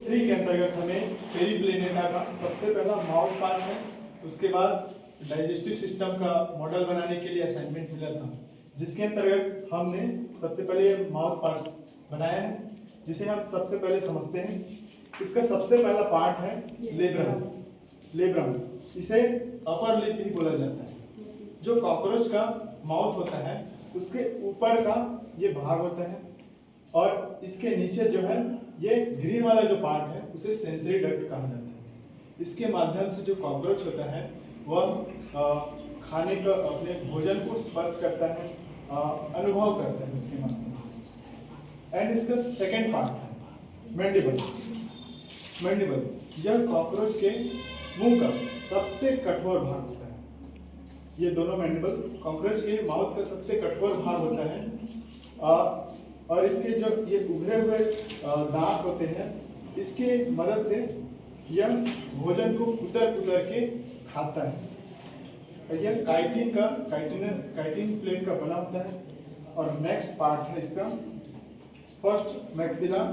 Tree के अंतर्गत हमें पेरिप्लेनेटा का सबसे पहला माउथ पार्ट्स है, उसके बाद डाइजेस्टिव सिस्टम का मॉडल बनाने के लिए असाइनमेंट मिला था, जिसके अंतर्गत हमने सबसे पहले ये माउथ पार्ट्स बनाया है, जिसे हम सबसे पहले समझते हैं। इसका सबसे पहला पार्ट है लेब्रम। लेब्रम इसे अपर लिप भी बोला जाता है। जो कॉकरोच का माउथ होता है उसके ऊपर का ये भाग होता है, और इसके नीचे जो है ये ग्रीन वाला जो पार्ट है उसे सेंसरी डक्ट कहा जाता है। इसके माध्यम से जो कॉकरोच होता है वह खाने का अपने भोजन को स्पर्श करता है, अनुभव करता है उसके माध्यम से। एंड इसका सेकेंड पार्ट है मैंडिबल। मैंडिबल यह कॉकरोच के मुंह का सबसे कठोर भाग होता है। ये दोनों मैंडिबल कॉकरोच के माउथ का सबसे कठोर भाग होता है, और इसके जो ये उभरे हुए दांत होते हैं, इसके मदद से यह भोजन को कुतर के खाता है। यह काइटिन प्लेट का बना होता है। और नेक्स्ट पार्ट है इसका फर्स्ट मैक्सिला।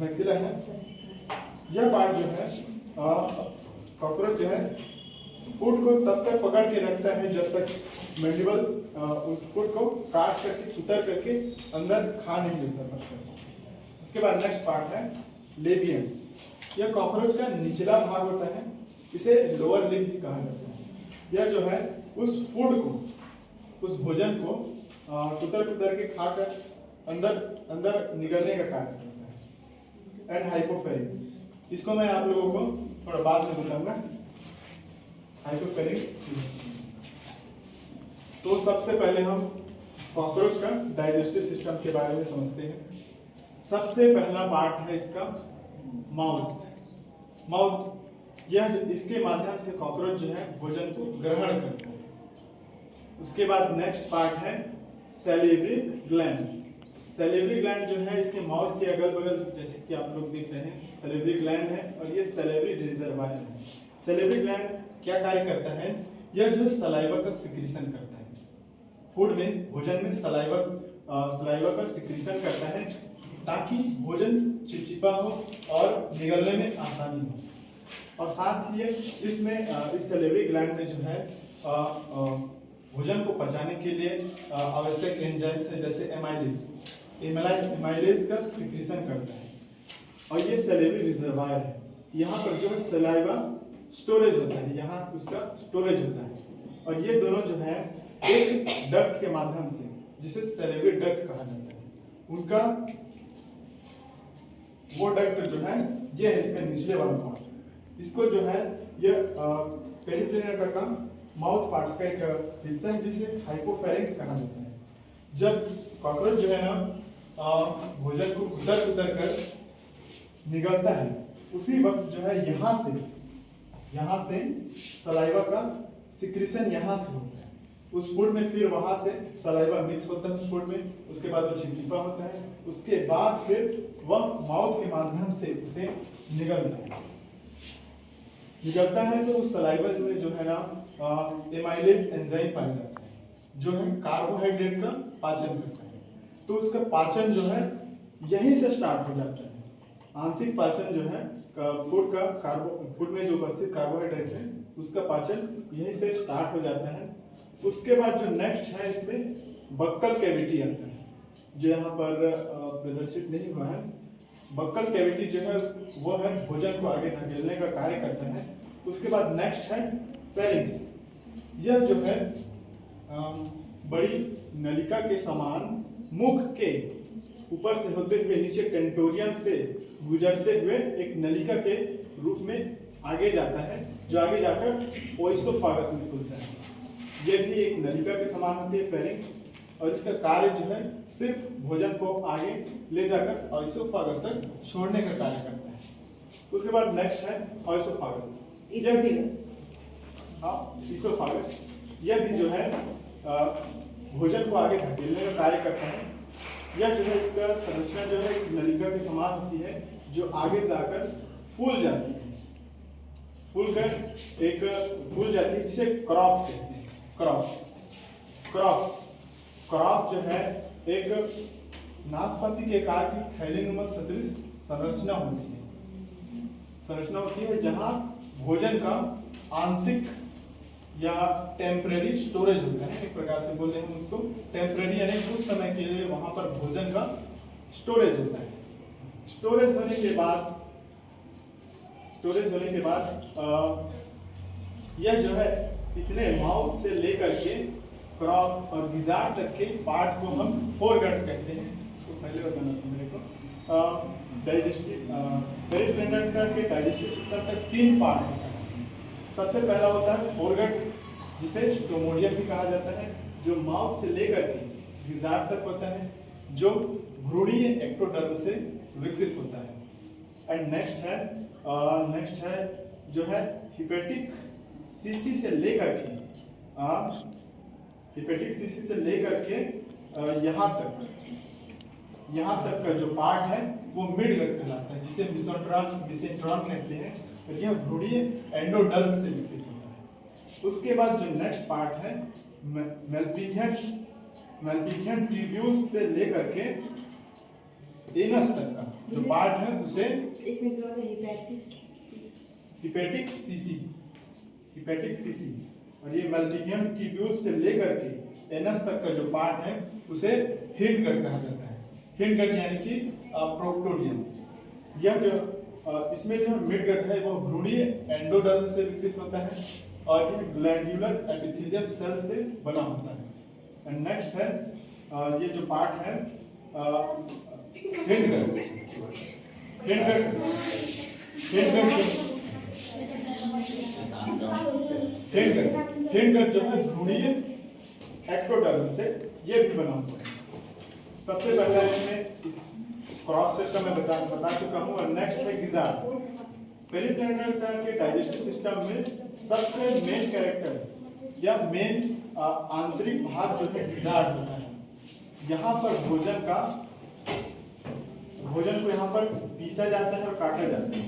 मैक्सिला है यह पार्ट जो है कॉकरोच जो है फूड को तब तक पकड़ के रखता है जब तक मैंडिबल्स उस फूड को काट करके कुतर करके अंदर खा नहीं लेता तब तक। उसके बाद नेक्स्ट पार्ट है लेबियम। यह कॉकरोच का निचला भाग होता है, इसे लोअर लिप भी कहा जाता है। यह जो है उस फूड को, उस भोजन को कुतर के खाकर अंदर निगलने का कार्य करता है। एंड हाइपोफेरिंक्स, इसको मैं आप लोगों को थोड़ा बाद में बताऊंगा। हाइपोफेरिंक्स। तो सबसे पहले हम कॉकरोच का डाइजेस्टिव सिस्टम के बारे में समझते हैं। सबसे पहला पार्ट है इसका माउथ। माउथ यह इसके माध्यम से कॉकरोच जो है भोजन को ग्रहण करता है। उसके बाद नेक्स्ट पार्ट है सैलिवरी ग्लैंड। सैलिवरी ग्लैंड जो है इसके माउथ के अगल बगल, जैसे कि आप लोग देख रहे हैं, सैलिवरी ग्लैंड है और ये सैलिवरी रिजर्वायर है। सैलिवरी ग्लैंड क्या कार्य करता है? यह जो सलाइवा का सिक्रीशन करता है। फूड में, भोजन में सलाइवा का सिक्रीशन करता है ताकि भोजन चिपचिपा हो और निगलने में आसानी हो। और साथ ही इसमें इस सैलिवरी ग्लैंड में जो है भोजन को पचाने के लिए आवश्यक एंजाइम्स है, जैसे एमाइलेज का सिक्रीशन करता है। और ये सैलिवरी रिजर्वायर है। यहाँ पर जो सलाइवा स्टोरेज होता है, यहाँ उसका स्टोरेज होता है। और ये दोनों जो है एक डक्ट के माध्यम से, जिसे सैलिवरी डक्ट कहा जाता है, उनका वो डक्ट जो है ये है इसका निचले वाला पार्ट। इसको जो है ये पेरिप्लेनेटा का माउथ पार्ट्स का एक हिस्सा है, जिसे हाइपोफेरिंक्स कहा जाता है। जब कॉकरोच जो है ना भोजन को कुतर कर निगलता है, उसी वक्त जो है यहाँ से सलाइवा का सिक्रीशन यहाँ से होता है उस फूड में, फिर वहां से सलाइवा मिक्स होता है उस फूड में, उसके बाद वो चिपचिपा होता है, उसके बाद फिर वह माउथ के माध्यम से उसे निगलता है। तो उस सलाइवा में जो है ना एमाइलेज एंजाइम पाया जाता है, जो है कार्बोहाइड्रेट का पाचन करता है। तो उसका पाचन जो है यहीं से स्टार्ट हो जाता है। आंशिक पाचन जो है फूड में जो उपस्थित कार्बोहाइड्रेट है उसका पाचन यहीं से स्टार्ट हो जाता है। उसके बाद जो नेक्स्ट है इसमें बक्कल कैविटी आता है, जो यहाँ पर प्रदर्शित नहीं हुआ है। बक्कल कैविटी जो है वो है भोजन को आगे धकेलने का कार्य करता है। उसके बाद नेक्स्ट है फेरिंक्स। यह जो है बड़ी नलिका के समान मुख के ऊपर से होते हुए नीचे टेंटोरियम से गुजरते हुए एक नलिका के रूप में आगे जाता है, जो आगे जाकर ओइसोफागस में खुलता है। यह भी एक नलिका के समान होती है फेरिंक्स, और इसका कार्य जो है सिर्फ भोजन को आगे ले जाकर ओइसोफागस तक छोड़ने का कार्य करता है। उसके बाद नेक्स्ट है ओइसोफागस। इसोफागस यह भी जो है भोजन को आगे धकेलने का कार्य करता है। यह जो है इसका संरचना जो है नलिका के समान होती है, जो आगे जाकर फूल जाती है, फूल जाती है, जिसे क्रॉप कहते हैं। क्रॉप जो है एक नाशपाती के आकार की थैलीनुमा सदृश संरचना होती है। संरचना होती है जहां भोजन का आंशिक या टेम्परेरी स्टोरेज होता है, एक प्रकार से बोले हम उसको टेम्परेरी, यानी कुछ समय के लिए वहां पर भोजन का स्टोरेज होता है। स्टोरेज होने के बाद यह जो है इतने माउथ से लेकर के क्रॉप और गिजार तक के पार्ट को हम फोरगट कहते हैं। इसको पहले बताना था मेरे को। डाइजेस्टिव पेरिप्लेनेटा के डाइजेस्टिव सिस्टम में 3 पार्ट होता है। सबसे पहला होता है फोरगट, जिसे स्टोमोडियम भी कहा जाता है, जो माउथ से लेकर के गिजार तक होता है, जो भ्रूणीय एक्टोडर्म से विकसित होता है। एंड नेक्स्ट है जो है हिपेटिक सीसी से लेकर के यहाँ तक का जो पार्ट है वो मिडगट कहलाता है, जिसे मिसेंट्रॉन कहते हैं, और यह भ्रूणीय एंडोडर्म से विकसित होता है। उसके बाद जो नेक्स्ट पार्ट है मेल्पिगियन ट्यूब्यूल्स से लेकर के एनस तक का जो पार्ट है उसे हिपेटिक सीसी, और ये मेल्पिगियन ट्यूब्यूल्स से लेकर के एनस तक का जो पार्ट है उसे हिंडगट कहा जाता है। हिंडगट यानी कि प्रोक्टोडियम। यह जो इसमें जो मिडगट है वो भ्रूणीय एंडोडर्म से विकसित होता है, और यह ग्लैंडुलर एपिथेलियम सेल से बना होता है। एंड नेक्स्ट है ये जो पार्ट है हिंडगट जो है भ्रूणीय एक्टोडर्म से ये भी बना हुआ है। सबसे पहले इसमें इस क्रॉस सेक्शन में बता चुका हूँ। और नेक्स्ट है गिजार। पेरिप्लेनेटा के डाइजेस्टिव सिस्टम में सबसे मेन कैरेक्टर या मेन आंतरिक भाग जो है गिजार होता है। यहाँ पर भोजन को यहाँ पर पीसा जाता है और काटा जाता है।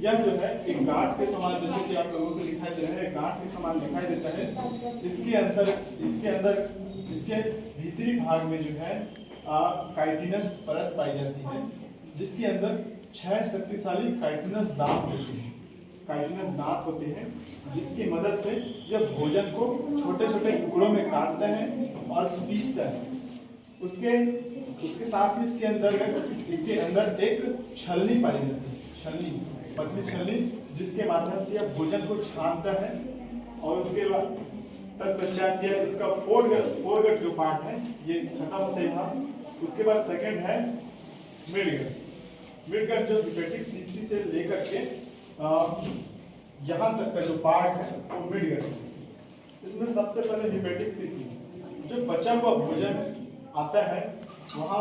यह जो है एक गांठ के समान, जैसे कि आप लोगों को दिखाई दे रहा है, गांठ के समान दिखाई देता है। इसके भीतरी भाग में जो है काइटिनस परत पाई जाती है, जिसके अंदर 6 शक्तिशाली काइटिनस दांत होते हैं, जिसकी मदद से यह भोजन को छोटे छोटे टुकड़ों में काटता है और पीसता है। उसके साथ ही इसके अंदर एक छलनी पाई जाती है, पतली छलनी, जिसके माध्यम से यह भोजन को छानता है। और उसके बाद तत्पश्चात इसका फोरगट जो पार्ट है ये खत्म होता है यहाँ। उसके बाद सेकंड है मिडगट जो हिपेटिक सीसी से लेकर के यहाँ तक का जो पार्ट है वो मिडगट है। इसमें सबसे पहले हिपेटिक सीसी, जो बचा हुआ भोजन आता है वहाँ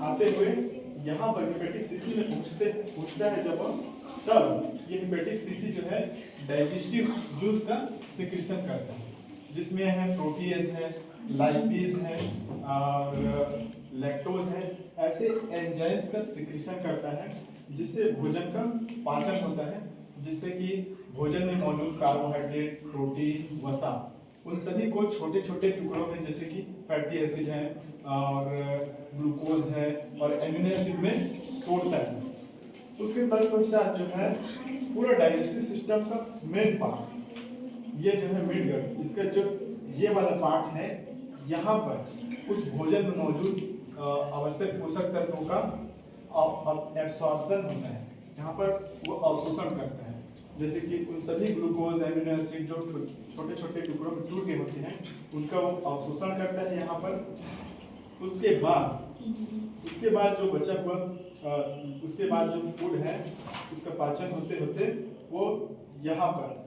आते हुए यहाँ पर हिपेटिक सीसी में पहुँचता है जब, तब ये हिपेटिक सीसी जो है डाइजेस्टिव जूस का सिक्रीशन करता है, जिसमें है प्रोटीएज है, लाइपेज है और लैक्टोज है। ऐसे एंजाइम्स का सिक्रीशन करता है, जिससे भोजन का पाचन होता है, जिससे कि भोजन में मौजूद कार्बोहाइड्रेट, प्रोटीन, वसा, उन सभी को छोटे छोटे टुकड़ों में, जैसे कि फैटी एसिड है और ग्लूकोज है और एमिनो एसिड में तोड़ता है। उसके तत्पश्चात जो है पूरा डाइजेस्टिव सिस्टम का मेन पार्ट, ये जो है मिडगट, इसका जो ये वाला पार्ट है, यहाँ पर उस भोजन में मौजूद आवश्यक पोषक तत्वों का एब्सॉर्प्शन होता है, यहाँ पर वो अवशोषण करता है, जैसे कि उन सभी ग्लूकोज, एमिनो एसिड जो छोटे छोटे टुकड़ों में टूट के होते हैं, उनका वो अवशोषण करता है यहाँ पर। उसके बाद जो बचा हुआ उसके बाद जो फूड है उसका पाचन होते होते वो यहाँ पर